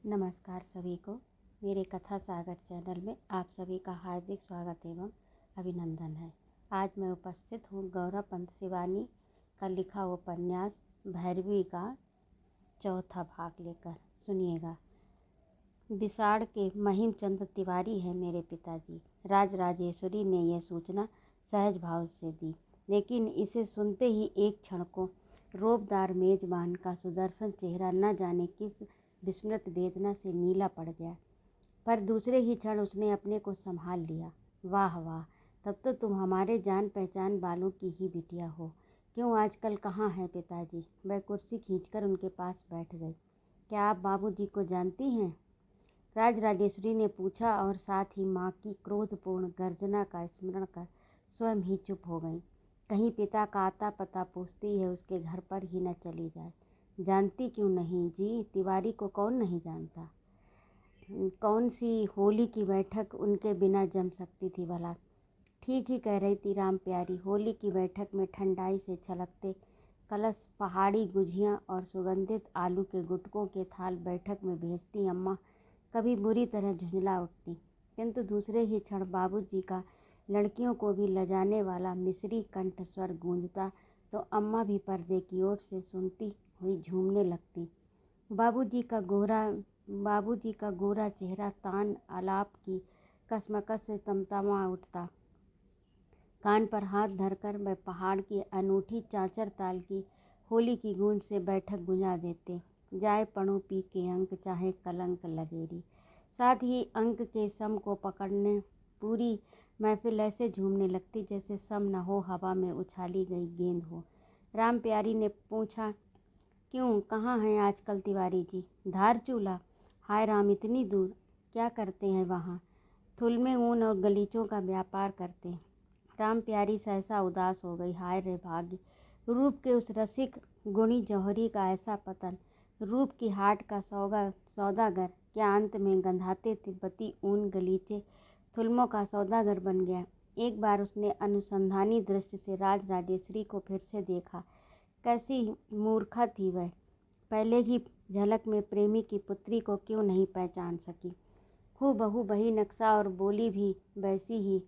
नमस्कार सभी को। मेरे कथा सागर चैनल में आप सभी का हार्दिक स्वागत एवं अभिनंदन है। आज मैं उपस्थित हूँ गौरव पंत शिवानी का लिखा उपन्यास भैरवी का चौथा भाग लेकर। सुनिएगा। बिसाड़ के महिम चंद तिवारी है मेरे पिताजी। राजराजेश्वरी ने यह सूचना सहज भाव से दी, लेकिन इसे सुनते ही एक क्षण को रोबदार मेजबान का सुदर्शन चेहरा न जाने किस विस्मृत वेदना से नीला पड़ गया। पर दूसरे ही क्षण उसने अपने को संभाल लिया। वाह वाह, तब तो तुम हमारे जान पहचान वालों की ही बिटिया हो। क्यों आजकल कहाँ है पिताजी? वह कुर्सी खींचकर उनके पास बैठ गई। क्या आप बाबूजी को जानती हैं? राजराजेश्वरी ने पूछा और साथ ही माँ की क्रोधपूर्ण गर्जना का स्मरण कर स्वयं ही चुप हो गई। कहीं पिता का आता पता पूछती है उसके घर पर ही न चली जाए। जानती क्यों नहीं जी, तिवारी को कौन नहीं जानता। कौन सी होली की बैठक उनके बिना जम सकती थी भला। ठीक ही कह रही थी राम प्यारी। होली की बैठक में ठंडाई से छलकते कलश, पहाड़ी गुझियाँ और सुगंधित आलू के गुटकों के थाल बैठक में भेजती अम्मा कभी बुरी तरह झुंझला उठती, किंतु दूसरे ही क्षण बाबूजी का लड़कियों को भी लजाने वाला मिस्री कंठ स्वर गूंजता तो अम्मा भी पर्दे की ओर से सुनती हुई झूमने लगती। बाबूजी का गोरा चेहरा तान आलाप की कसमकस से तमतमा उठता। कान पर हाथ धरकर वह पहाड़ की अनूठी चांचर ताल की होली की गूंज से बैठक गुंजा देते। जाए पढ़ो पी के अंक, चाहे कलंक लगेरी। साथ ही अंक के सम को पकड़ने पूरी महफिल ऐसे झूमने लगती जैसे सम न हो, हवा में उछाली गई गेंद हो। राम प्यारी ने पूछा, क्यों, कहाँ हैं आजकल तिवारी जी? धारचूला? हाय राम, इतनी दूर क्या करते हैं वहाँ? थुल में ऊन और गलीचों का व्यापार करते हैं। राम प्यारी सहसा उदास हो गई। हाय रे भाग्य, रूप के उस रसिक गुणी जौहरी का ऐसा पतन। रूप की हाट का सौदागर क्या अंत में गंधाते तिब्बती ऊन गलीचे थुल्मों का सौदागर बन गया। एक बार उसने अनुसंधानी दृष्टि से राजराजेश्वरी को फिर से देखा। कैसी मूर्खा थी वह। पहले ही झलक में प्रेमी की पुत्री को क्यों नहीं पहचान सकी। हूबहू वही नक्शा और बोली भी वैसी ही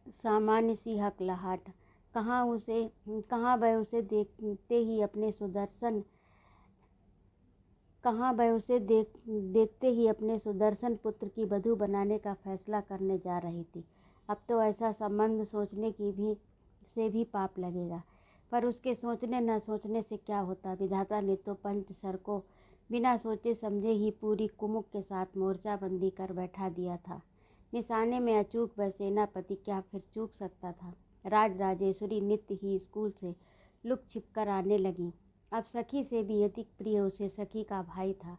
सामान्य सी हकलाहट। कहाँ वह उसे देखते ही अपने सुदर्शन पुत्र की वधू बनाने का फैसला करने जा रही थी। अब तो ऐसा संबंध सोचने से भी पाप लगेगा। पर उसके सोचने न सोचने से क्या होता। विधाता ने तो पंच सर को बिना सोचे समझे ही पूरी कुमुक के साथ मोर्चाबंदी कर बैठा दिया था। निशाने में अचूक वह सेनापति क्या फिर चूक सकता था। राजराजेश्वरी नित्य ही स्कूल से लुक छिप कर आने लगी। अब सखी से भी अधिक प्रिय उसे सखी का भाई था।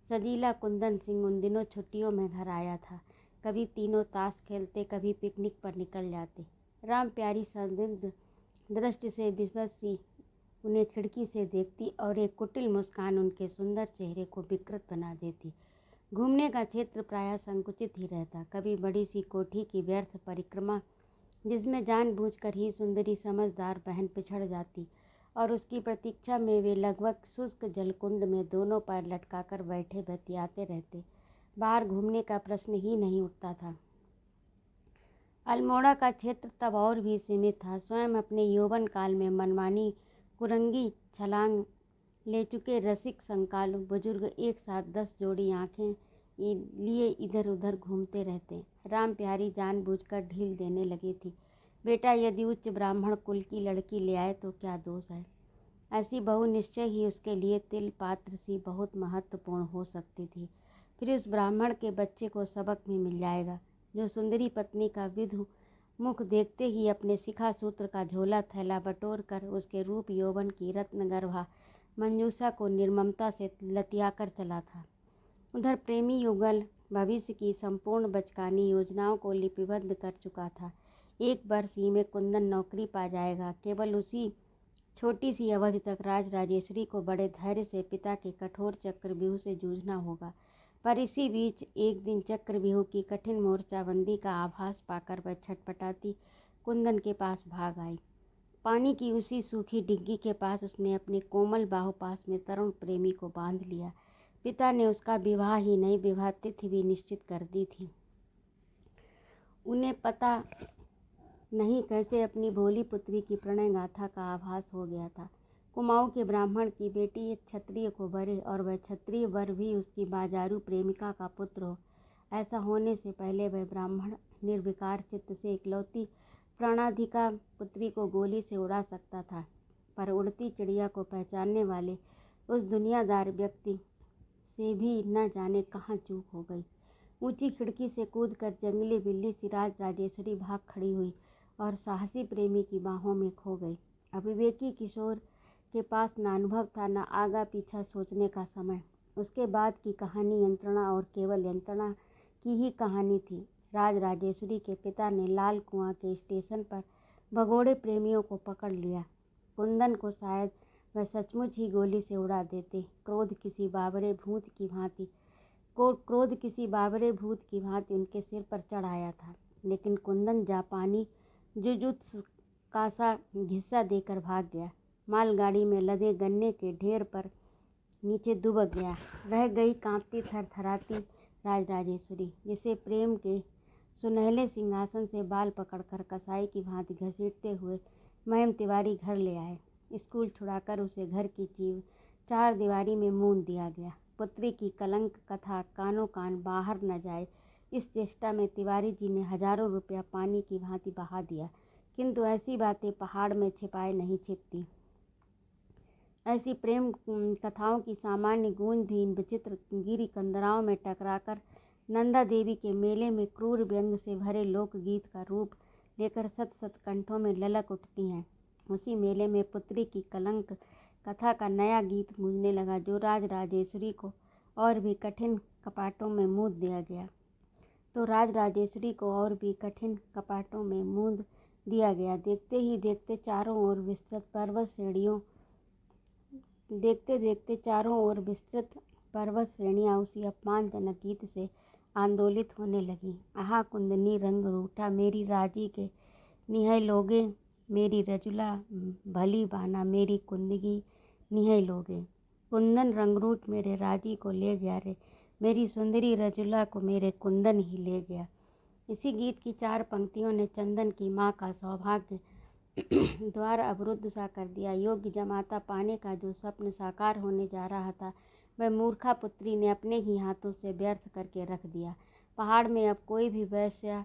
सजीला कुंदन सिंह उन दिनों छुट्टियों में घर आया था। कभी तीनों ताश खेलते, कभी पिकनिक पर निकल जाते। राम प्यारी संदिग्ध दृष्टि से विवश सी उन्हें खिड़की से देखती और एक कुटिल मुस्कान उनके सुंदर चेहरे को विकृत बना देती। घूमने का क्षेत्र प्रायः संकुचित ही रहता। कभी बड़ी सी कोठी की व्यर्थ परिक्रमा, जिसमें जानबूझकर ही सुंदरी समझदार बहन पिछड़ जाती और उसकी प्रतीक्षा में वे लगभग शुष्क जलकुंड में दोनों पैर लटकाकर बैठे बतियाते रहते। बाहर घूमने का प्रश्न ही नहीं उठता था। अल्मोड़ा का क्षेत्र तब और भी सीमित था। स्वयं अपने यौवन काल में मनमानी कुरंगी छलांग ले चुके रसिक संकालु बुजुर्ग एक साथ 10 जोड़ी आंखें लिए इधर उधर घूमते रहते। राम प्यारी जानबूझकर ढील देने लगी थी। बेटा, यदि उच्च ब्राह्मण कुल की लड़की ले आए तो क्या दोष है? ऐसी बहू निश्चय ही उसके लिए तिल पात्र सी बहुत महत्वपूर्ण हो सकती थी। फिर उस ब्राह्मण के बच्चे को सबक भी मिल जाएगा, जो सुंदरी पत्नी का विधु मुख देखते ही अपने शिखा सूत्र का झोला थैला बटोर कर उसके रूप यौवन की रत्नगर्भा मंजूषा को निर्ममता से लतियाकर चला था। उधर प्रेमी युगल भविष्य की संपूर्ण बचकानी योजनाओं को लिपिबद्ध कर चुका था। एक वर्ष ही में कुंदन नौकरी पा जाएगा। केवल उसी छोटी सी अवधि तक राजराजेश्वरी को बड़े धैर्य से पिता के कठोर चक्रव्यूह से जूझना होगा। पर इसी बीच एक दिन चक्रव्यूह की कठिन मोर्चाबंदी का आभास पाकर वह छटपटाती कुंदन के पास भाग आई। पानी की उसी सूखी डिग्गी के पास उसने अपने कोमल बाहुपास में तरुण प्रेमी को बांध लिया। पिता ने उसका विवाह ही नहीं, विवाह तिथि भी निश्चित कर दी थी। उन्हें पता नहीं कैसे अपनी भोली पुत्री की प्रणय गाथा का आभास हो गया था। कुमाऊं के ब्राह्मण की बेटी एक क्षत्रिय को वरे और वह क्षत्रिय वर भी उसकी बाजारू प्रेमिका का पुत्र हो। ऐसा होने से पहले वह ब्राह्मण निर्विकार चित्त से इकलौती प्राणाधिका पुत्री को गोली से उड़ा सकता था, पर उड़ती चिड़िया को पहचानने वाले उस दुनियादार व्यक्ति से भी न जाने कहाँ चूक हो गई। ऊंची खिड़की से कूदकर जंगली बिल्ली सी राज राजेश्वरी भाग खड़ी हुई और साहसी प्रेमी की बाहों में खो गई। अविवेकी किशोर के पास न अनुभव था, न आगा पीछा सोचने का समय। उसके बाद की कहानी यंत्रणा और केवल यंत्रणा की ही कहानी थी। राज राजेश्वरी के पिता ने लाल कुआं के स्टेशन पर भगोड़े प्रेमियों को पकड़ लिया। कुंदन को शायद वह सचमुच ही गोली से उड़ा देते। क्रोध किसी बाबरे भूत की भांति उनके सिर पर चढ़ आया था, लेकिन कुंदन जापानी जुजुत्सु का सा घिस्सा देकर भाग गया। मालगाड़ी में लदे गन्ने के ढेर पर नीचे दुबक गया। रह गई कांपती थरथराती राज राजेश्वरी, जिसे प्रेम के सुनहले सिंहासन से बाल पकड़कर कसाई की भांति घसीटते हुए महिम तिवारी घर ले आए। स्कूल छुड़ाकर उसे घर की चार दीवारी में मूंद दिया गया। पुत्री की कलंक कथा कानों कान बाहर न जाए, इस चेष्टा में तिवारी जी ने हजारों रुपया पानी की भांति बहा दिया, किंतु ऐसी बातें पहाड़ में छिपाए नहीं छिपती। ऐसी प्रेम कथाओं की सामान्य गूंज भी इन विचित्र गिरी कंदराओं में टकराकर नंदा देवी के मेले में क्रूर व्यंग से भरे लोकगीत का रूप लेकर सत सत कंठों में ललक उठती हैं। उसी मेले में पुत्री की कलंक कथा का नया गीत गूंजने लगा, जो राज राजेश्वरी को और भी कठिन कपाटों में मूंद दिया गया। देखते ही देखते चारों ओर विस्तृत पर्वत श्रेणियाँ उसी अपमानजनक गीत से आंदोलित होने लगी। आहा कुंदनी रंग रूठा मेरी राजी के निहय लोगे, मेरी रजुला भली बाना मेरी कुंदगी निहय लोगे। कुंदन रंगरूट मेरे राजी को ले गया रे, मेरी सुंदरी रजुला को मेरे कुंदन ही ले गया। इसी गीत की चार पंक्तियों ने चंदन की माँ का सौभाग्य द्वार अवरुद्ध सा कर दिया। योग्य जमाता पाने का जो स्वप्न साकार होने जा रहा था, वह मूर्खा पुत्री ने अपने ही हाथों से व्यर्थ करके रख दिया। पहाड़ में अब कोई भी वैश्या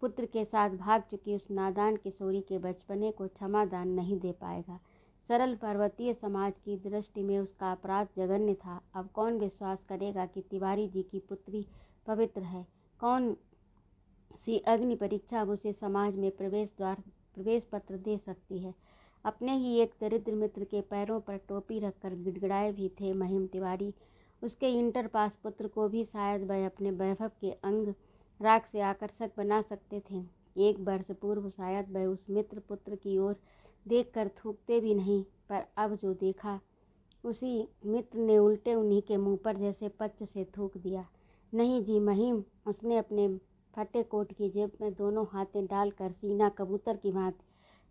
पुत्र के साथ भाग चुकी उस नादान किशोरी के बचपने को क्षमादान नहीं दे पाएगा। सरल पर्वतीय समाज की दृष्टि में उसका अपराध जघन्य था। अब कौन विश्वास करेगा कि तिवारी जी की पुत्री पवित्र है? कौन सी अग्नि परीक्षा अब उसे समाज में प्रवेश पत्र दे सकती है? अपने ही एक दरिद्र मित्र के पैरों पर टोपी रखकर गिड़गिड़ाए भी थे महिम तिवारी। उसके इंटर पास पुत्र को भी शायद वह अपने वैभव के अंग राग से आकर्षक बना सकते थे। एक वर्ष पूर्व शायद वह उस मित्र पुत्र की ओर देखकर थूकते भी नहीं, पर अब जो देखा उसी मित्र ने उल्टे उन्हीं के मुंह पर जैसे पच्च से थूक दिया। नहीं जी महिम, उसने अपने फटे कोट की जेब में दोनों हाथें डालकर सीना कबूतर की भांति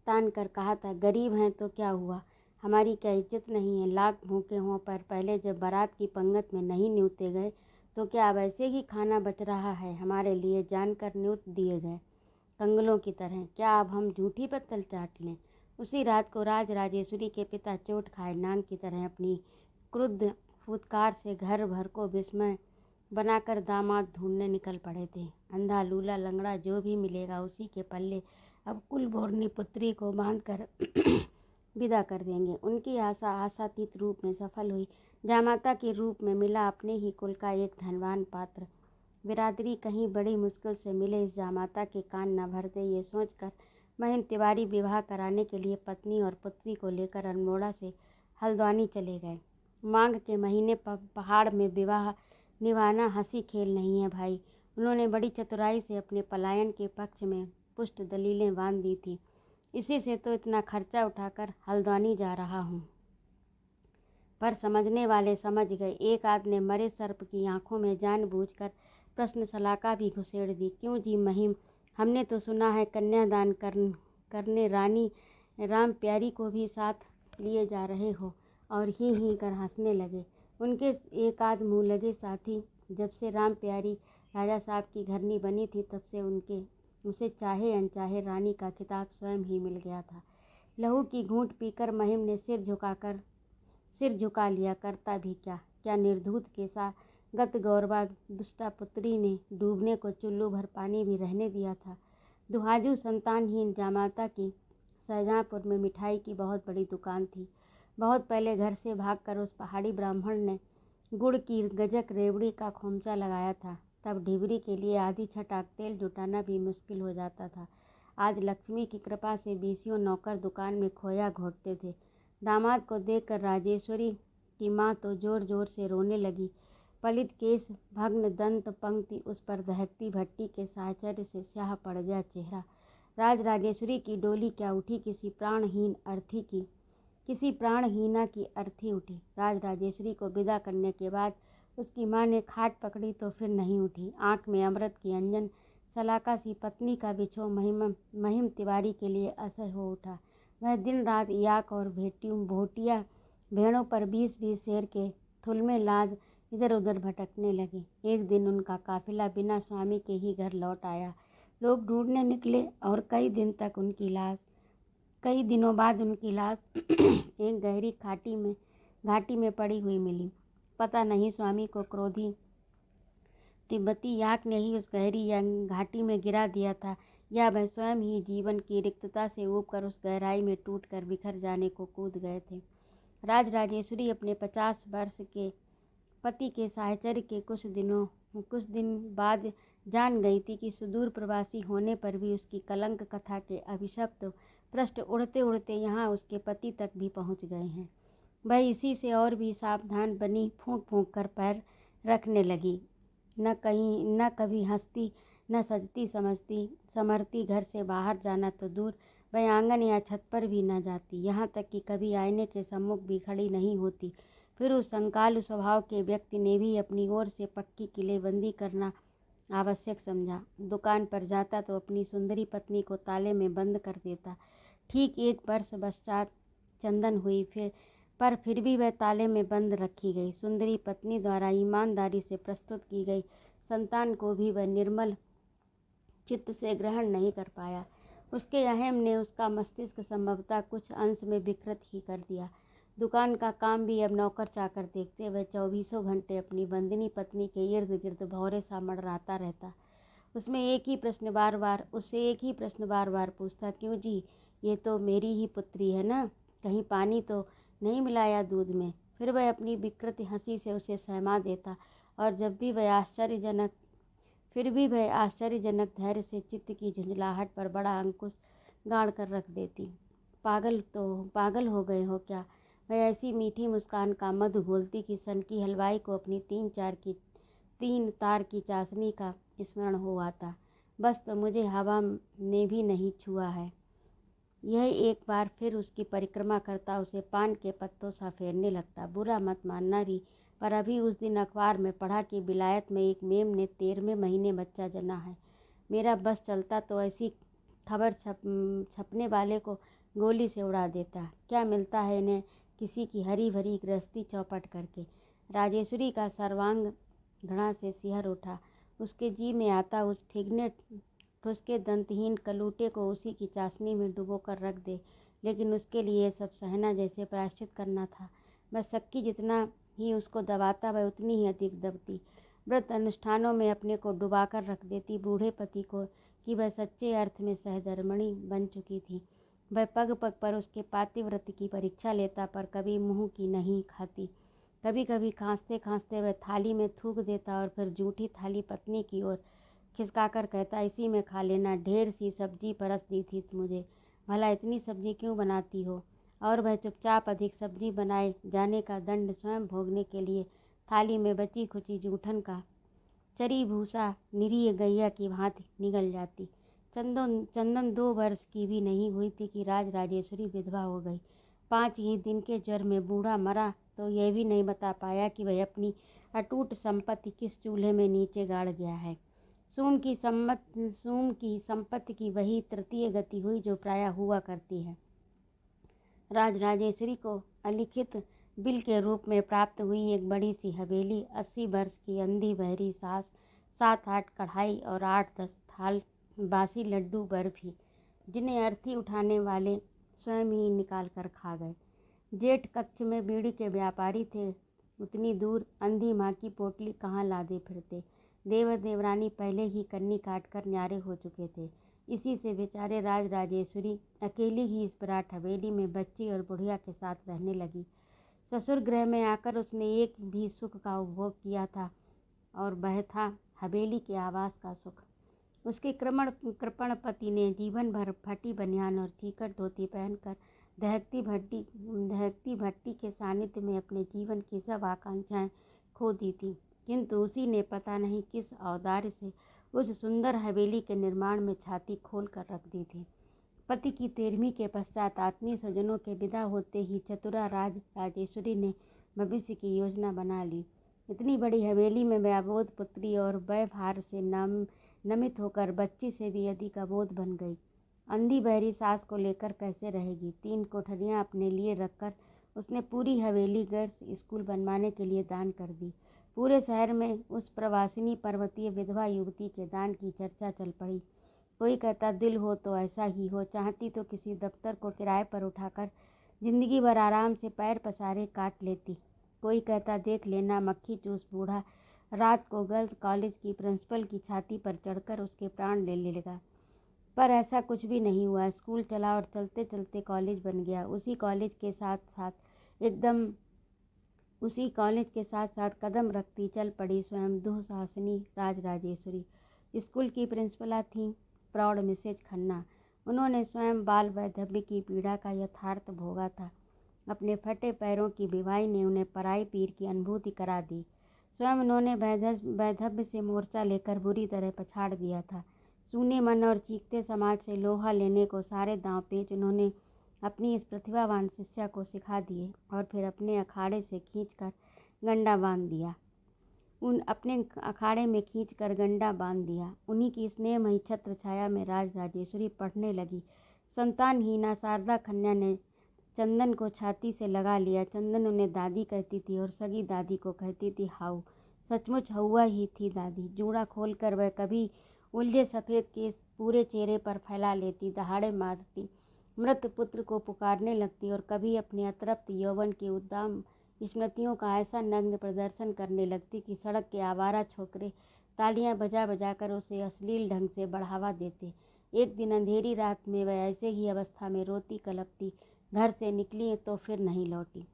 तान कर कहा था, गरीब हैं तो क्या हुआ, हमारी क्या इज्जत नहीं है? लाख भूखे हों पर पहले जब बारात की पंगत में नहीं न्योते गए तो क्या अब ऐसे ही खाना बच रहा है? हमारे लिए जानकर न्योत दिए गए कंगलों की तरह, क्या अब हम झूठी पत्तल चाट लें? उसी रात को राज राजेश्वरी के पिता चोट खाए नाग की तरह अपनी क्रुद्ध फुदकार से घर भर को विस्मय बनाकर दामाद ढूंढने निकल पड़े थे। अंधा लूला लंगड़ा जो भी मिलेगा उसी के पल्ले अब कुलबोरनी पुत्री को बांधकर विदा कर देंगे। उनकी आशा आशातीत रूप में सफल हुई। जामाता के रूप में मिला अपने ही कुल का एक धनवान पात्र। बिरादरी कहीं बड़ी मुश्किल से मिले इस जामाता के कान न भरते, ये सोचकर महिम तिवारी विवाह कराने के लिए पत्नी और पुत्री को लेकर अल्मोड़ा से हल्द्वानी चले गए। माघ के महीने पहाड़ में विवाह निभाना हंसी खेल नहीं है भाई। उन्होंने बड़ी चतुराई से अपने पलायन के पक्ष में पुष्ट दलीलें बांध दी थी। इसी से तो इतना खर्चा उठाकर हल्द्वानी जा रहा हूँ। पर समझने वाले समझ गए। एक आध ने मरे सर्प की आंखों में जानबूझकर प्रश्न सलाका भी घुसेड़ दी। क्यों जी महिम, हमने तो सुना है कन्यादान करने रानी राम प्यारी को भी साथ लिए जा रहे हो। और ही कर हंसने लगे। उनके एक आध मुँह लगे साथी जब से राम प्यारी राजा साहब की घरनी बनी थी तब से उसे चाहे अनचाहे रानी का खिताब स्वयं ही मिल गया था। लहू की घूंट पीकर महिम ने सिर झुका लिया। करता भी क्या, क्या निर्धूत के साथ गत गौरवा दुष्टा पुत्री ने डूबने को चुल्लू भर पानी भी रहने दिया था। दुहाजू संतानहीन जामाता की शाहजहाँपुर में मिठाई की बहुत बड़ी दुकान थी। बहुत पहले घर से भागकर उस पहाड़ी ब्राह्मण ने गुड़ की गजक रेवड़ी का खोमचा लगाया था। तब ढिबरी के लिए आधी छटाक तेल जुटाना भी मुश्किल हो जाता था। आज लक्ष्मी की कृपा से बीसियों नौकर दुकान में खोया घोटते थे। दामाद को देखकर राजेश्वरी की माँ तो जोर जोर से रोने लगी। पलित केस, भग्न दंत पंक्ति, उस पर दहकती भट्टी के साहचर्य से स्याह पड़ गया चेहरा। राजेश्वरी की डोली क्या उठी, किसी प्राणहीना की अर्थी उठी। राजेश्वरी को विदा करने के बाद उसकी माँ ने खाट पकड़ी तो फिर नहीं उठी। आँख में अमृत की अंजन सलाका सी पत्नी का बिछोह महिम तिवारी के लिए असह्य हो उठा। वह दिन रात याक और भोटिया भेड़ों पर 20-20 शेर के थुलमे लाद इधर उधर भटकने लगे। एक दिन उनका काफिला बिना स्वामी के ही घर लौट आया। लोग ढूंढने निकले और कई दिनों बाद उनकी लाश एक गहरी घाटी में पड़ी हुई मिली। पता नहीं स्वामी को क्रोधी तिब्बती याक ने ही उस गहरी घाटी में गिरा दिया था या वह स्वयं ही जीवन की रिक्तता से ऊबकर उस गहराई में टूटकर बिखर जाने को कूद गए थे। राजेश्वरी अपने 50 वर्ष के पति के साहचर्य के कुछ दिन बाद जान गई थी कि सुदूर प्रवासी होने पर भी उसकी कलंक कथा के अभिशप्त पृष्ठ उड़ते उड़ते यहाँ उसके पति तक भी पहुँच गए हैं। वह इसी से और भी सावधान बनी, फूंक फूंक कर पैर रखने लगी। न कभी हंसती, न सजती समरती। घर से बाहर जाना तो दूर, वह आंगन या छत पर भी न जाती। यहाँ तक कि कभी आईने के सम्मुख भी खड़ी नहीं होती। फिर उस संकालु स्वभाव के व्यक्ति ने भी अपनी ओर से पक्की किलेबंदी करना आवश्यक समझा। दुकान पर जाता तो अपनी सुंदरी पत्नी को ताले में बंद कर देता। ठीक 1 वर्ष पश्चात चंदन हुई, फिर भी वह ताले में बंद रखी गई। सुंदरी पत्नी द्वारा ईमानदारी से प्रस्तुत की गई संतान को भी वह निर्मल चित्त से ग्रहण नहीं कर पाया। उसके अहम ने उसका मस्तिष्क संभवतः कुछ अंश में विकृत ही कर दिया। दुकान का काम भी अब नौकर चाकर देखते। वह 24 घंटे अपनी बंदिनी पत्नी के इर्द गिर्द भौरे सा मंडराता रहता। उससे एक ही प्रश्न बार बार पूछता, क्यों जी, ये तो मेरी ही पुत्री है ना, कहीं पानी तो नहीं मिलाया दूध में। फिर वह अपनी विकृत हंसी से उसे सहमा देता और फिर भी वह आश्चर्यजनक धैर्य से चित्त की झुंझलाहट पर बड़ा अंकुश गाड़ कर रख देती। पागल हो गए हो क्या? वह ऐसी मीठी मुस्कान का मधु घोलती कि सनकी हलवाई को अपनी 3 तार की चाशनी का स्मरण हो आता। बस तो मुझे हवा ने भी नहीं छुआ है। यह एक बार फिर उसकी परिक्रमा करता उसे पान के पत्तों सा फेरने लगता। बुरा मत मानना री, पर अभी उस दिन अखबार में पढ़ा कि विलायत में एक मेम ने 13वें महीने बच्चा जना है। मेरा बस चलता तो ऐसी खबर छपने वाले को गोली से उड़ा देता। क्या मिलता है इन्हें किसी की हरी भरी गृहस्थी चौपट करके। राजेश्वरी का सर्वांग घृणा से सिहर उठा। उसके जी में आता उस ठिगने ठुसके दंतहीन कलूटे को उसी की चाशनी में डुबो कर रख दे, लेकिन उसके लिए सब सहना जैसे प्रायश्चित करना था। वह सक्की जितना ही उसको दबाता वह उतनी ही अधिक दबती। व्रत अनुष्ठानों में अपने को डुबाकर रख देती बूढ़े पति को कि वह सच्चे अर्थ में सहधर्मिणी बन चुकी थी। वह पग पग पर उसके पातिव्रत की परीक्षा लेता, पर कभी मुँह की नहीं खाती। कभी कभी खांसते खांसते वह थाली में थूक देता और फिर जूठी थाली पत्नी की ओर खिसकाकर कहता, इसी में खा लेना, ढेर सी सब्जी परस दी थी मुझे, भला इतनी सब्जी क्यों बनाती हो। और वह चुपचाप अधिक सब्जी बनाए जाने का दंड स्वयं भोगने के लिए थाली में बची खुची जूठन का चरी भूसा निरीह गैया की भांति निगल जाती। चंदन 2 वर्ष की भी नहीं हुई थी कि राजेश्वरी विधवा हो गई। 5 ही दिन के ज्वर में बूढ़ा मरा तो यह भी नहीं बता पाया कि वह अपनी अटूट संपत्ति किस चूल्हे में नीचे गाड़ गया है। सूम की संपत्ति की वही तृतीय गति हुई जो प्रायः हुआ करती है। राजेश्वरी को अलिखित बिल के रूप में प्राप्त हुई एक बड़ी सी हवेली, 80 वर्ष की अंधी बहरी सास, 7-8 कढ़ाई और 8-10 थाल बासी लड्डू बर्फी, जिन्हें अर्थी उठाने वाले स्वयं ही निकाल कर खा गए। जेठ कक्ष में बीड़ी के व्यापारी थे, उतनी दूर अंधी माँ की पोटली कहाँ लादे फिरते। देवर देवरानी पहले ही कन्नी काट कर न्यारे हो चुके थे। इसी से बेचारे राज राजेश्वरी अकेली ही इस विराट हवेली में बच्ची और बुढ़िया के साथ रहने लगी। ससुर गृह में आकर उसने एक भी सुख का उपभोग किया था, और वह था हवेली के आवास का सुख। उसके कृपण पति ने जीवन भर फटी बनियान और चीकट धोती पहनकर दहकती भट्टी के सानिध्य में अपने जीवन की सब आकांक्षाएं खो दी थी, किंतु उसी ने पता नहीं किस औदार्य से उस सुंदर हवेली के निर्माण में छाती खोल कर रख दी थी। पति की 13वीं के पश्चात आत्मीय स्वजनों के विदा होते ही चतुरा राजेश्वरी ने भविष्य की योजना बना ली। इतनी बड़ी हवेली में व्याबोध पुत्री और व्यवहार से नमित होकर बच्ची से भी अधिक अबोध बन गई। अंधी बहरी सास को लेकर कैसे रहेगी। 3 कोठरियां अपने लिए रखकर उसने पूरी हवेली गर्ल्स स्कूल बनवाने के लिए दान कर दी। पूरे शहर में उस प्रवासिनी पर्वतीय विधवा युवती के दान की चर्चा चल पड़ी। कोई कहता दिल हो तो ऐसा ही हो, चाहती तो किसी दफ्तर को किराए पर उठाकर जिंदगी भर आराम से पैर पसारे काट लेती। कोई कहता देख लेना मक्खी चूस बूढ़ा रात को गर्ल्स कॉलेज की प्रिंसिपल की छाती पर चढ़कर उसके प्राण ले लेगा। पर ऐसा कुछ भी नहीं हुआ। स्कूल चला और चलते चलते कॉलेज बन गया। उसी कॉलेज के साथ साथ कदम रखती चल पड़ी स्वयं दुःशासिनी राज राजेश्वरी। स्कूल की प्रिंसिपला थीं प्रौढ़ मिसेज खन्ना। उन्होंने स्वयं बाल वैधव्य की पीड़ा का यथार्थ भोगा था। अपने फटे पैरों की बीमारी ने उन्हें पराई पीर की अनुभूति करा दी। स्वयं उन्होंने वैधव्य से मोर्चा लेकर बुरी तरह पछाड़ दिया था। सूने मन और चीखते समाज से लोहा लेने को सारे दांव पेच उन्होंने अपनी इस प्रतिभावान शिष्या को सिखा दिए और फिर अपने अखाड़े से खींचकर गंडा बांध दिया। उन्हीं की स्नेहमयी छत्र छाया में राज राजेश्वरी पढ़ने लगी। संतानहीना शारदा खन्ना ने चंदन को छाती से लगा लिया। चंदन उन्हें दादी कहती थी और सगी दादी को कहती थी हाउ। सचमुच हौवा ही थी दादी। जूड़ा खोलकर वह कभी उलझे सफ़ेद केस पूरे चेहरे पर फैला लेती, दहाड़े मारती, मृत पुत्र को पुकारने लगती और कभी अपने अतृप्त यौवन के उद्दाम स्मृतियों का ऐसा नग्न प्रदर्शन करने लगती कि सड़क के आवारा छोकरे तालियां बजा बजा कर उसे अश्लील ढंग से बढ़ावा देते। एक दिन अंधेरी रात में वह ऐसे ही अवस्था में रोती कलपती घर से निकली तो फिर नहीं लौटी।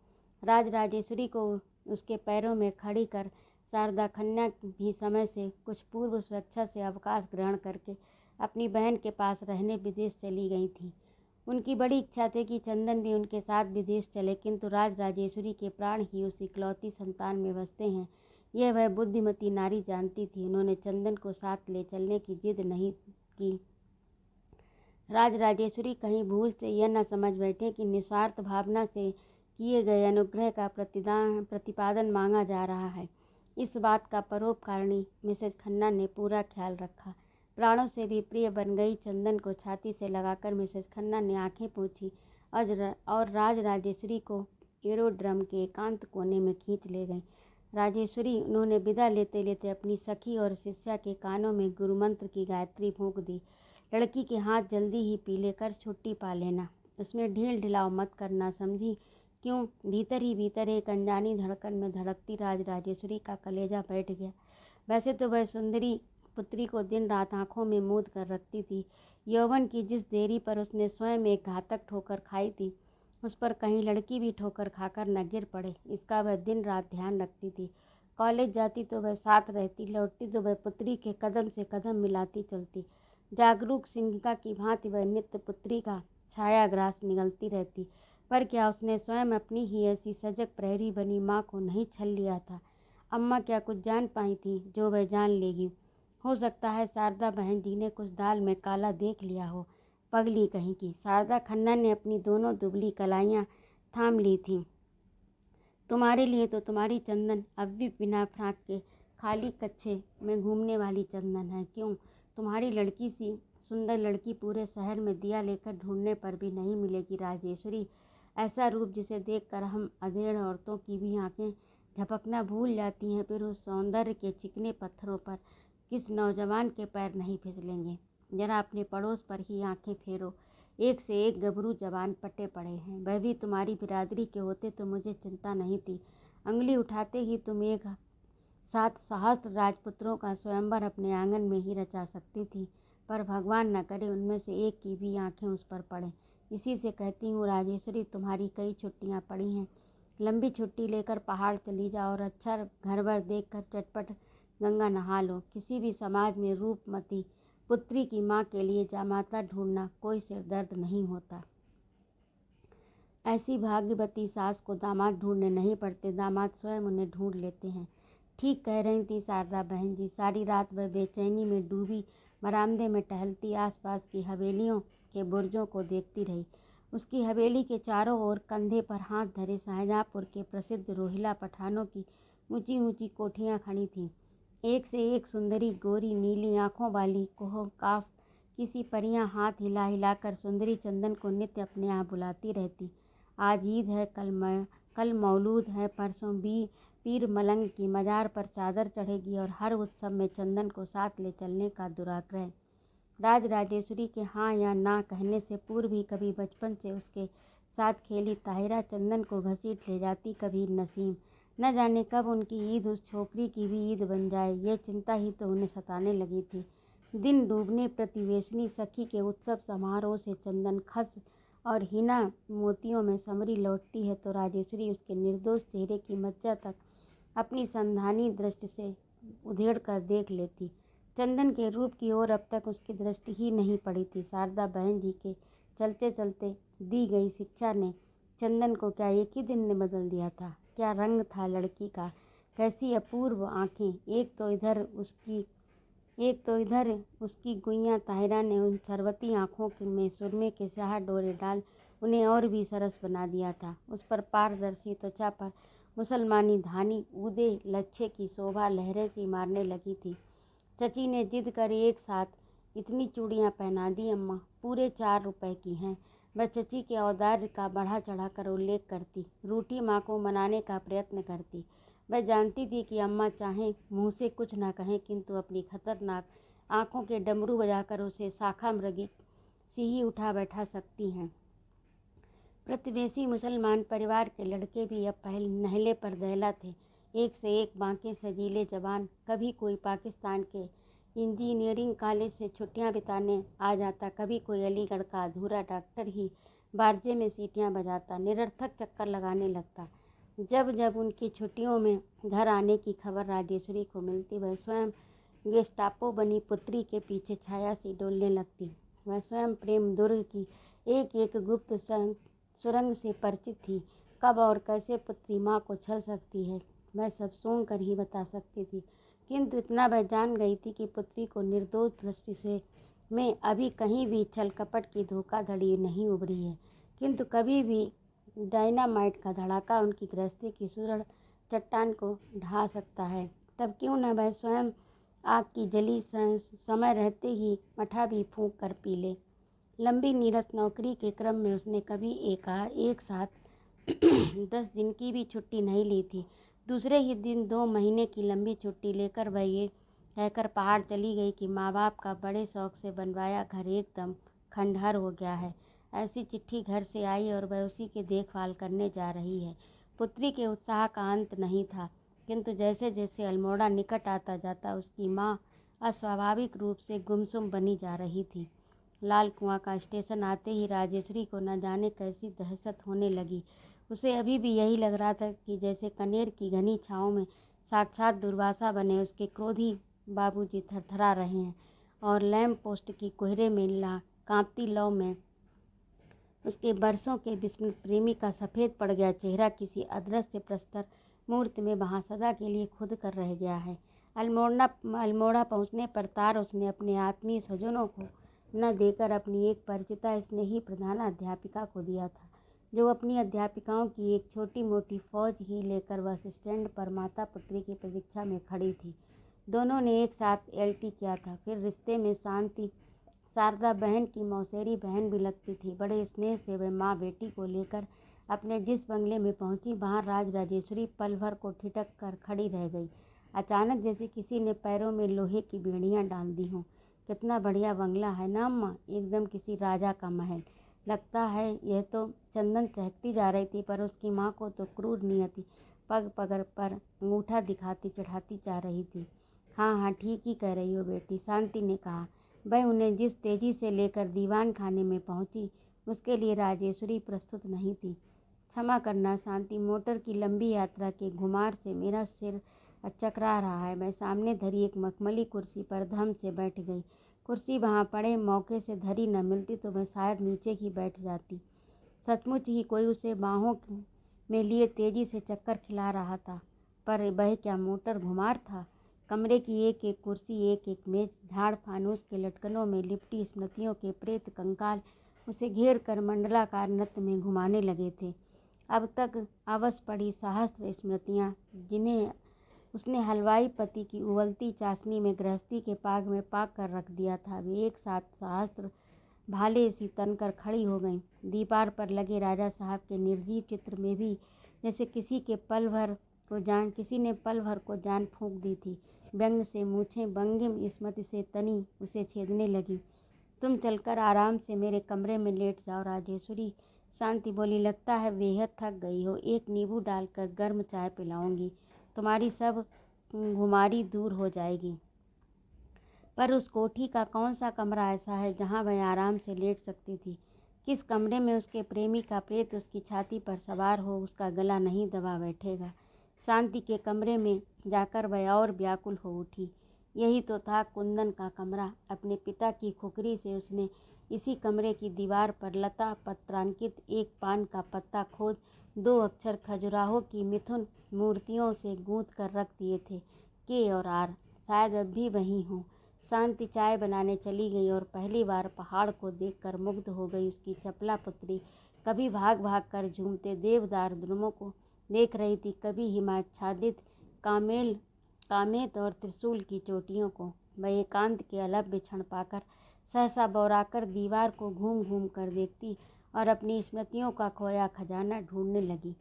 राज राजेश्वरी को उसके पैरों में खड़ी कर शारदा खन्ना भी समय से कुछ पूर्व स्वेच्छा से अवकाश ग्रहण करके अपनी बहन के पास रहने विदेश चली गई थी। उनकी बड़ी इच्छा थी कि चंदन भी उनके साथ विदेश चले, किंतु राज राजेश्वरी के प्राण ही उस इकलौती संतान में बसते हैं, यह वह बुद्धिमती नारी जानती थी। उन्होंने चंदन को साथ ले चलने की जिद नहीं की। राज राजेश्वरी कहीं भूल से यह न समझ बैठे कि निस्वार्थ भावना से किए गए अनुग्रह का प्रतिपादन मांगा जा रहा है। इस बात का परोपकारिणी मिसेज खन्ना ने पूरा ख्याल रखा। प्राणों से भी प्रिय बन गई चंदन को छाती से लगाकर मिसेज खन्ना ने आंखें पोंछी और राज राजेश्वरी को एरोड्रम के एकांत कोने में खींच ले गई। राजेश्वरी उन्होंने विदा लेते लेते अपनी सखी और शिष्या के कानों में गुरुमंत्र की गायत्री फूंक दी। लड़की के हाथ जल्दी ही पीले कर छुट्टी पा लेना, उसमें ढील ढिलाव मत करना, समझी क्यों। भीतर ही भीतर एक अनजानी धड़कन में धड़कती राज राजेश्वरी का कलेजा बैठ गया। वैसे तो वह सुंदरी पुत्री को दिन रात आंखों में मूंद कर रखती थी। यौवन की जिस देरी पर उसने स्वयं एक घातक ठोकर खाई थी, उस पर कहीं लड़की भी ठोकर खाकर न गिर पड़े, इसका वह दिन रात ध्यान रखती थी। कॉलेज जाती तो वह साथ रहती, लौटती तो वह पुत्री के कदम से कदम मिलाती चलती। जागरूक सिंहिका की भांति वह नित्य पुत्री का छायाग्रास निगलती रहती। पर क्या उसने स्वयं अपनी ही ऐसी सजग प्रहरी बनी माँ को नहीं छल लिया था। अम्मा क्या कुछ जान पाई थी जो वह जान लेगी। हो सकता है शारदा बहन जी ने कुछ दाल में काला देख लिया हो। पगली कहीं की। शारदा खन्ना ने अपनी दोनों दुबली कलाइयाँ थाम ली थीं। तुम्हारे लिए तो तुम्हारी चंदन अब भी बिना फ्राक के खाली कच्छे में घूमने वाली चंदन है। क्यों, तुम्हारी लड़की सी सुंदर लड़की पूरे शहर में दिया लेकर ढूंढने पर भी नहीं मिलेगी राजेश्वरी। ऐसा रूप जिसे देखकर हम अधेड़ औरतों की भी आंखें झपकना भूल जाती हैं। फिर उस सौंदर्य के चिकने पत्थरों पर किस नौजवान के पैर नहीं फिसलेंगे। जरा अपने पड़ोस पर ही आंखें फेरो, एक से एक गबरू जवान पटे पड़े हैं। वह भी तुम्हारी बिरादरी के होते तो मुझे चिंता नहीं थी। अंगुली उठाते ही तुम एक साथ सहस्त्र राजपुत्रों का स्वयंवर अपने आंगन में ही रचा सकती थी, पर भगवान न करे उनमें से एक की भी आंखें उस पर पड़ें। इसी से कहती हूँ राजेश्वरी, तुम्हारी कई छुट्टियाँ पड़ी हैं। लंबी छुट्टी लेकर पहाड़ चली जाओ और अच्छा घर भर देख कर चटपट गंगा नहा लो। किसी भी समाज में रूपमती पुत्री की माँ के लिए जामाता ढूंढना कोई सिरदर्द नहीं होता। ऐसी भाग्यवती सास को दामाद ढूंढने नहीं पड़ते, दामाद स्वयं उन्हें ढूंढ लेते हैं। ठीक कह रही थी शारदा बहन जी। सारी रात वह बेचैनी में डूबी बरामदे में टहलती आसपास की हवेलियों के बुर्जों को देखती रही। उसकी हवेली के चारों ओर कंधे पर हाथ धरे शाहजहाँपुर के प्रसिद्ध रोहिला पठानों की ऊंची ऊंची कोठियाँ खड़ी थीं। एक से एक सुंदरी गोरी नीली आँखों वाली कोह काफ किसी परियां हाथ हिला हिलाकर सुंदरी चंदन को नित्य अपने यहाँ बुलाती रहती। आज ईद है, कल मौलूद है, परसों पीर मलंग की मजार पर चादर चढ़ेगी और हर उत्सव में चंदन को साथ ले चलने का दुराग्रह। राजराजेश्वरी के हाँ या ना कहने से पूर्व ही कभी बचपन से उसके साथ खेली ताहिरा चंदन को घसीट ले जाती, कभी नसीम। न जाने कब उनकी ईद उस छोकरी की भी ईद बन जाए, ये चिंता ही तो उन्हें सताने लगी थी। दिन डूबने प्रतिवेशनी सखी के उत्सव समारोह से चंदन खस और हिना मोतियों में समरी लौटती है तो राजेश्वरी उसके निर्दोष चेहरे की मज्जा तक अपनी संधानी दृष्टि से उधेड़ कर देख लेती। चंदन के रूप की ओर अब तक उसकी दृष्टि ही नहीं पड़ी थी। शारदा बहन जी के चलते चलते दी गई शिक्षा ने चंदन को क्या एक ही दिन में बदल दिया था। क्या रंग था लड़की का, कैसी अपूर्व आँखें। एक तो इधर उसकी गुइयाँ ताहिरा ने उन सरवती आँखों में सुरमे के स्याह डोरे डाल उन्हें और भी सरस बना दिया था। उस पर पारदर्शी त्वचा पर मुसलमानी धानी ऊदे लच्छे की शोभा लहरें सी मारने लगी थी। चची ने जिद कर एक साथ इतनी चूड़ियाँ पहना दी अम्मा, पूरे 4 रुपए की हैं। वह चची के औदार्य का बढ़ा चढ़ा कर उल्लेख करती, रूठी माँ को मनाने का प्रयत्न करती। वह जानती थी कि अम्मा चाहें मुँह से कुछ न कहें, किंतु अपनी खतरनाक आँखों के डमरू बजाकर उसे शाखा मृगी सी ही उठा बैठा सकती हैं। प्रतिवेशी मुसलमान परिवार के लड़के भी अब पहले नहले पर दहला थे। एक से एक बांके सजीले जवान। कभी कोई पाकिस्तान के इंजीनियरिंग कॉलेज से छुट्टियां बिताने आ जाता, कभी कोई अलीगढ़ का अधूरा डॉक्टर ही बारजे में सीटियां बजाता, निरर्थक चक्कर लगाने लगता। जब जब उनकी छुट्टियों में घर आने की खबर राजेश्वरी को मिलती, वह स्वयं गेस्टापो बनी पुत्री के पीछे छाया सी डोलने लगती। वह स्वयं प्रेम दुर्ग की एक एक गुप्त सुरंग से परिचित थी। कब और कैसे पुत्री माँ को छल सकती है, वह सब सूंघ कर ही बता सकती थी। किंतु इतना वह जान गई थी कि पुत्री को निर्दोष दृष्टि से में अभी कहीं भी छल कपट की धोखाधड़ी नहीं उभरी है। किंतु कभी भी डायनामाइट का धड़ाका उनकी गृहस्थी की सुदृढ़ चट्टान को ढा सकता है। तब क्यों न वह स्वयं आग की जली समय रहते ही मठा भी फूंक कर पी ले। लंबी नीरस नौकरी के क्रम में उसने कभी एक साथ 10 दिन की भी छुट्टी नहीं ली थी। दूसरे ही दिन 2 महीने की लंबी छुट्टी लेकर वह ये कहकर पहाड़ चली गई कि माँ बाप का बड़े शौक से बनवाया घर एकदम खंडहर हो गया है। ऐसी चिट्ठी घर से आई और वह उसी की देखभाल करने जा रही है। पुत्री के उत्साह का अंत नहीं था, किंतु जैसे जैसे अल्मोड़ा निकट आता जाता उसकी माँ अस्वाभाविक रूप से गुमसुम बनी जा रही थी। लाल कुआं का स्टेशन आते ही राजेश्वरी को न जाने कैसी दहशत होने लगी। उसे अभी भी यही लग रहा था कि जैसे कनेर की घनी छाँव में साक्षात दुर्वासा बने उसके क्रोधी बाबूजी थरथरा रहे हैं और लैंप पोस्ट की कोहरे में कांपती लौ में उसके बरसों के विस्मृत प्रेमी का सफ़ेद पड़ गया चेहरा किसी अदृश्य प्रस्तर मूर्ति में वहाँ सदा के लिए खुद कर रह गया है। अल्मोड़ा पहुँचने पर तार उसने अपने आत्मीय स्वजनों को न देकर अपनी एक परिचिता स्नेही प्रधान अध्यापिका को दिया था, जो अपनी अध्यापिकाओं की एक छोटी मोटी फौज ही लेकर बस स्टैंड पर माता पुत्री की प्रतीक्षा में खड़ी थी। दोनों ने एक साथ LT किया था। फिर रिश्ते में शांति शारदा बहन की मौसेरी बहन भी लगती थी। बड़े स्नेह से वह माँ बेटी को लेकर अपने जिस बंगले में पहुंची वहां राज राजेश्वरी पल भर को ठिठक कर खड़ी रह गई। अचानक जैसे किसी ने पैरों में लोहे की बेड़ियां डाल दी हों। कितना बढ़िया बंगला है ना अम्मा, एकदम किसी राजा का महल लगता है। यह तो चंदन चहकती जा रही थी, पर उसकी माँ को तो क्रूर नियति पग पग पर अंगूठा दिखाती चढ़ाती जा रही थी। हाँ हाँ, ठीक ही कह रही हो बेटी, शांति ने कहा। वह उन्हें जिस तेजी से लेकर दीवान खाने में पहुंची, उसके लिए राजेश्वरी प्रस्तुत नहीं थी। क्षमा करना शांति, मोटर की लंबी यात्रा के घुमार से मेरा सिर चकरा रहा है। मैं सामने धरी एक मखमली कुर्सी पर धम से बैठ गई। कुर्सी वहाँ पड़े मौके से धरी न मिलती तो मैं शायद नीचे ही बैठ जाती। सचमुच ही कोई उसे बाहों में लिए तेजी से चक्कर खिला रहा था, पर वह क्या मोटर घुमार था। कमरे की एक एक कुर्सी, एक एक मेज, झाड़ फानूस के लटकनों में लिपटी स्मृतियों के प्रेत कंकाल उसे घेर कर मंडलाकार नृत्य में घुमाने लगे थे। अब तक अवश पड़ी सहस्त्र स्मृतियाँ, जिन्हें उसने हलवाई पति की उबलती चाशनी में गृहस्थी के पाग में पाक कर रख दिया था, वे एक साथ सहस्त्र भाले सी तनकर खड़ी हो गईं। दीपार पर लगे राजा साहब के निर्जीव चित्र में भी जैसे किसी ने पल भर को जान फूंक दी थी। व्यंग से मूछें बंगिम स्मृति से तनी उसे छेदने लगी। तुम चलकर आराम से मेरे कमरे में लेट जाओ राजेश्वरी, शांति बोली। लगता है बेहद थक गई हो, एक नींबू डालकर गर्म चाय पिलाऊंगी, तुम्हारी सब घुमारी दूर हो जाएगी। पर उस कोठी का कौन सा कमरा ऐसा है जहाँ वह आराम से लेट सकती थी? किस कमरे में उसके प्रेमी का प्रेत उसकी छाती पर सवार हो उसका गला नहीं दबा बैठेगा? शांति के कमरे में जाकर वह और व्याकुल हो उठी। यही तो था कुंदन का कमरा। अपने पिता की खुकरी से उसने इसी कमरे की दीवार पर लता पत्रांकित एक पान का पत्ता खोद 2 अक्षर खजुराहो की मिथुन मूर्तियों से गूंथ कर रख दिए थे, के और आर। शायद अब भी वहीं हों। शांति चाय बनाने चली गई और पहली बार पहाड़ को देखकर मुग्ध हो गई। उसकी चपला पुत्री कभी भाग भाग कर झूमते देवदार द्रुमों को देख रही थी, कभी हिमाच्छादित कामेत और त्रिशूल की चोटियों को। वह एकांत के अलभ्य क्षण पाकर सहसा बौराकर दीवार को घूम घूम कर देखती और अपनी स्मृतियों का खोया खजाना ढूंढने लगी।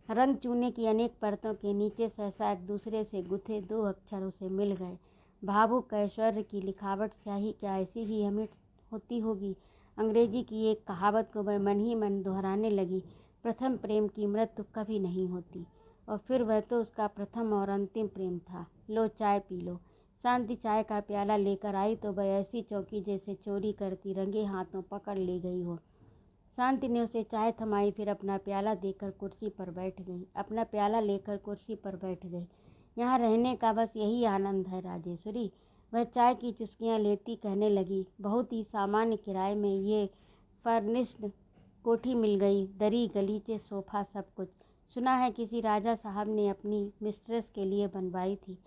रंग चूने की अनेक परतों के नीचे सहसा एक दूसरे से गुथे 2 अक्षर उसे मिल गए। भावुक ऐश्वर्य की लिखावट स्याही क्या ऐसी ही अमिट होती होगी? अंग्रेजी की एक कहावत को वह मन ही मन दोहराने लगी, प्रथम प्रेम की मृत्यु कभी नहीं होती। और फिर वह तो उसका प्रथम और अंतिम प्रेम था। लो चाय पी लो। शांति चाय का प्याला लेकर आई तो वह ऐसी चौंकी जैसे चोरी करती रंगे हाथों पकड़ ले गई हो। शांति ने उसे चाय थमाई, फिर अपना प्याला देकर कुर्सी पर बैठ गई। यहाँ रहने का बस यही आनंद है राजेश्वरी, वह चाय की चुस्कियाँ लेती कहने लगी। बहुत ही सामान्य किराए में ये फर्निश्ड कोठी मिल गई, दरी गलीचे सोफा सब कुछ। सुना है किसी राजा साहब ने अपनी मिस्ट्रेस के लिए बनवाई थी।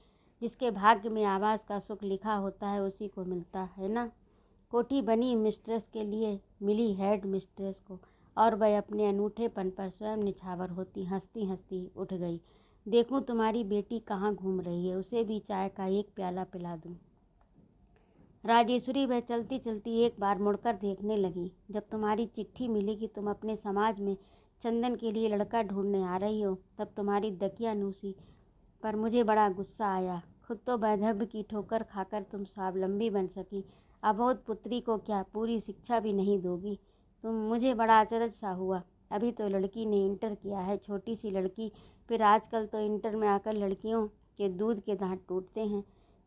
जिसके भाग्य में आवास का सुख लिखा होता है उसी को मिलता है ना। कोठी बनी मिस्ट्रेस के लिए, मिली हेड मिस्ट्रेस को, और वह अपने अनूठेपन पर स्वयं निछावर होती हंसती हंसती उठ गई। देखूं तुम्हारी बेटी कहाँ घूम रही है, उसे भी चाय का एक प्याला पिला दूं। राजेश्वरी वह चलती चलती एक बार मुड़कर देखने लगी। जब तुम्हारी चिट्ठी मिली कि तुम अपने समाज में चंदन के लिए लड़का ढूंढने आ रही हो, तब तुम्हारी दकियानूसी पर मुझे बड़ा गुस्सा आया। खुद तो वैधव्य की ठोकर खाकर तुम स्वावलंबी बन सकी, अबोध पुत्री को क्या पूरी शिक्षा भी नहीं दोगी तुम? मुझे बड़ा अचरज सा हुआ। अभी तो लड़की ने इंटर किया है, छोटी सी लड़की, फिर आजकल तो इंटर में आकर लड़कियों के दूध के दांत टूटते हैं।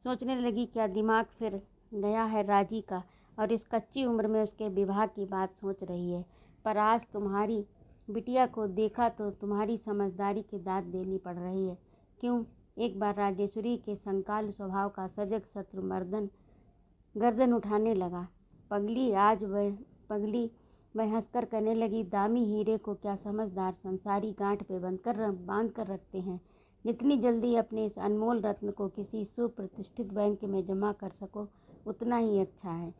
सोचने लगी क्या दिमाग फिर गया है राजी का, और इस कच्ची उम्र में उसके विवाह की बात सोच रही है। पर आज तुम्हारी बिटिया को देखा तो तुम्हारी समझदारी की दाद देनी पड़ रही है। क्यों? एक बार राजेश्वरी के संकाल स्वभाव का सजग शत्रु मर्दन गर्दन उठाने लगा। पगली वह हंसकर कहने लगी, दामी हीरे को क्या समझदार संसारी गांठ पे बांध कर रखते हैं। जितनी जल्दी अपने इस अनमोल रत्न को किसी सुप्रतिष्ठित बैंक में जमा कर सको उतना ही अच्छा है।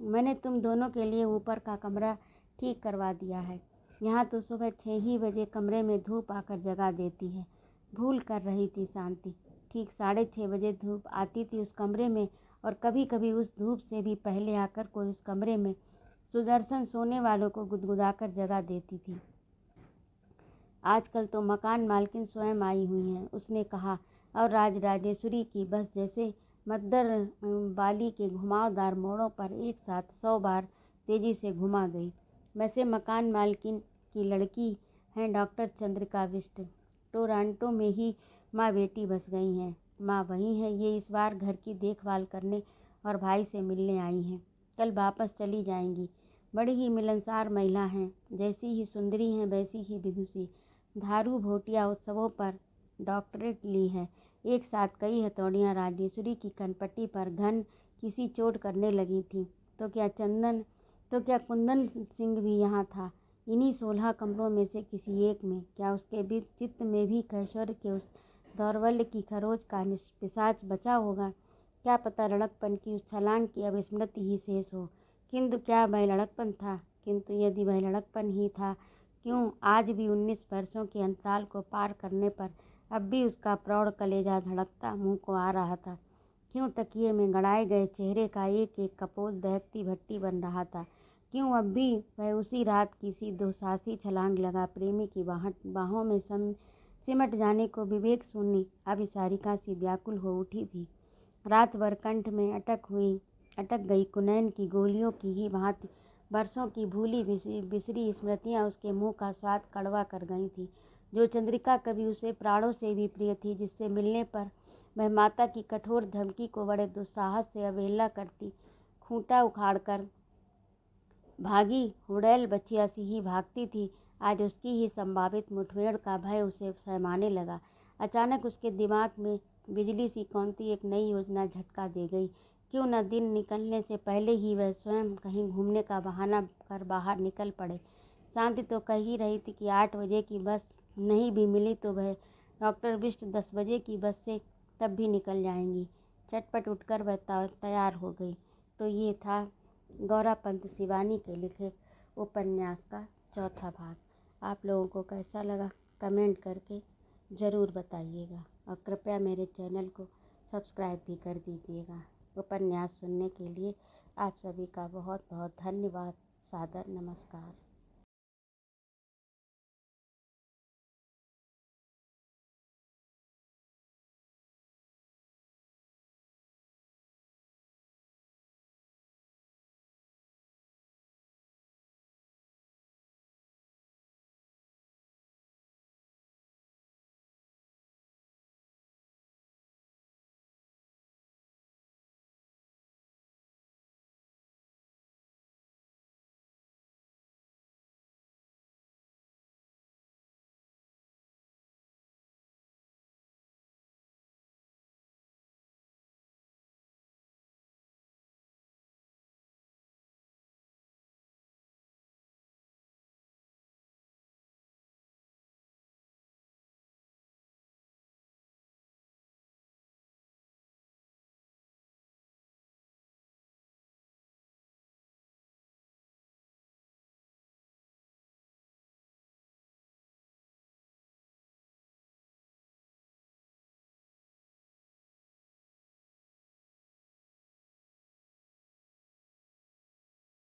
मैंने तुम दोनों के लिए ऊपर का कमरा ठीक करवा दिया है। यहाँ तो सुबह 6 ही बजे कमरे में धूप आकर जगा देती है। भूल कर रही थी शांति, ठीक 6:30 बजे धूप आती थी उस कमरे में, और कभी कभी उस धूप से भी पहले आकर कोई उस कमरे में सुदर्शन सोने वालों को गुदगुदाकर जगा देती थी। आजकल तो मकान मालकिन स्वयं आई हुई हैं, उसने कहा, और राजराजेश्वरी की बस जैसे मद्दर बाली के घुमावदार मोड़ों पर एक साथ 100 बार तेजी से घुमा गई। वैसे मकान मालकिन की लड़की हैं डॉक्टर चंद्रिका बिष्ट। टोरंटो में ही माँ बेटी बस गई हैं। माँ वही हैं, ये इस बार घर की देखभाल करने और भाई से मिलने आई हैं। कल वापस चली जाएंगी। बड़ी ही मिलनसार महिला हैं, जैसी ही सुंदरी हैं वैसी ही विदुषी। धारू भोटिया उत्सवों पर डॉक्टरेट ली है। एक साथ कई हथौड़ियाँ राजेश्वरी की कनपट्टी पर घन किसी चोट करने लगी थीं। तो क्या कुंदन सिंह भी यहाँ था, इन्हीं 16 कमरों में से किसी एक में? क्या उसके बीच चित्त में भी कैशोर के उस दौर्बल्य की खरोच का पिशाच बचा होगा? क्या पता लड़कपन की उस छलांग की अब स्मृति ही शेष हो। किंतु क्या वह लड़कपन था? किंतु यदि वह लड़कपन ही था, क्यों आज भी 19 वर्षों के अंतराल को पार करने पर अब भी उसका प्रौढ़ कलेजा धड़कता मुँह को आ रहा था? क्यों तकिए में गड़ाए गए चेहरे का एक एक कपोल दहकती भट्टी बन रहा था? क्यों अब भी वह उसी रात की सी दुसाहसी छलांग लगा प्रेमी की बाहों में सिमट जाने को विवेक शून्य अभिसारिका सी व्याकुल हो उठी थी। रात भर कंठ में अटक गई कुनैन की गोलियों की ही भांति बरसों की भूली बिसरी स्मृतियाँ उसके मुंह का स्वाद कड़वा कर गई थी। जो चंद्रिका कभी उसे प्राणों से भी प्रिय थी, जिससे मिलने पर वह माता की कठोर धमकी को बड़े दुस्साहस से अवहेलना करती, खूंटा उखाड़कर भागी हुड़ैल बच्चिया सी ही भागती थी, आज उसकी ही संभावित मुठभेड़ का भय उसे सहमाने लगा। अचानक उसके दिमाग में बिजली सी कौनती एक नई योजना झटका दे गई। क्यों न दिन निकलने से पहले ही वह स्वयं कहीं घूमने का बहाना कर बाहर निकल पड़े। शांति तो कह ही रही थी कि 8 बजे की बस नहीं भी मिली तो वह डॉक्टर बिष्ट 10 बजे की बस से तब भी निकल जाएंगी। चटपट उठकर वह तैयार हो गई। तो ये था गौरापंत शिवानी के लिखे उपन्यास का चौथा भाग। आप लोगों को कैसा लगा कमेंट करके ज़रूर बताइएगा, और कृपया मेरे चैनल को सब्सक्राइब भी कर दीजिएगा। उपन्यास सुनने के लिए आप सभी का बहुत बहुत धन्यवाद। सादर नमस्कार।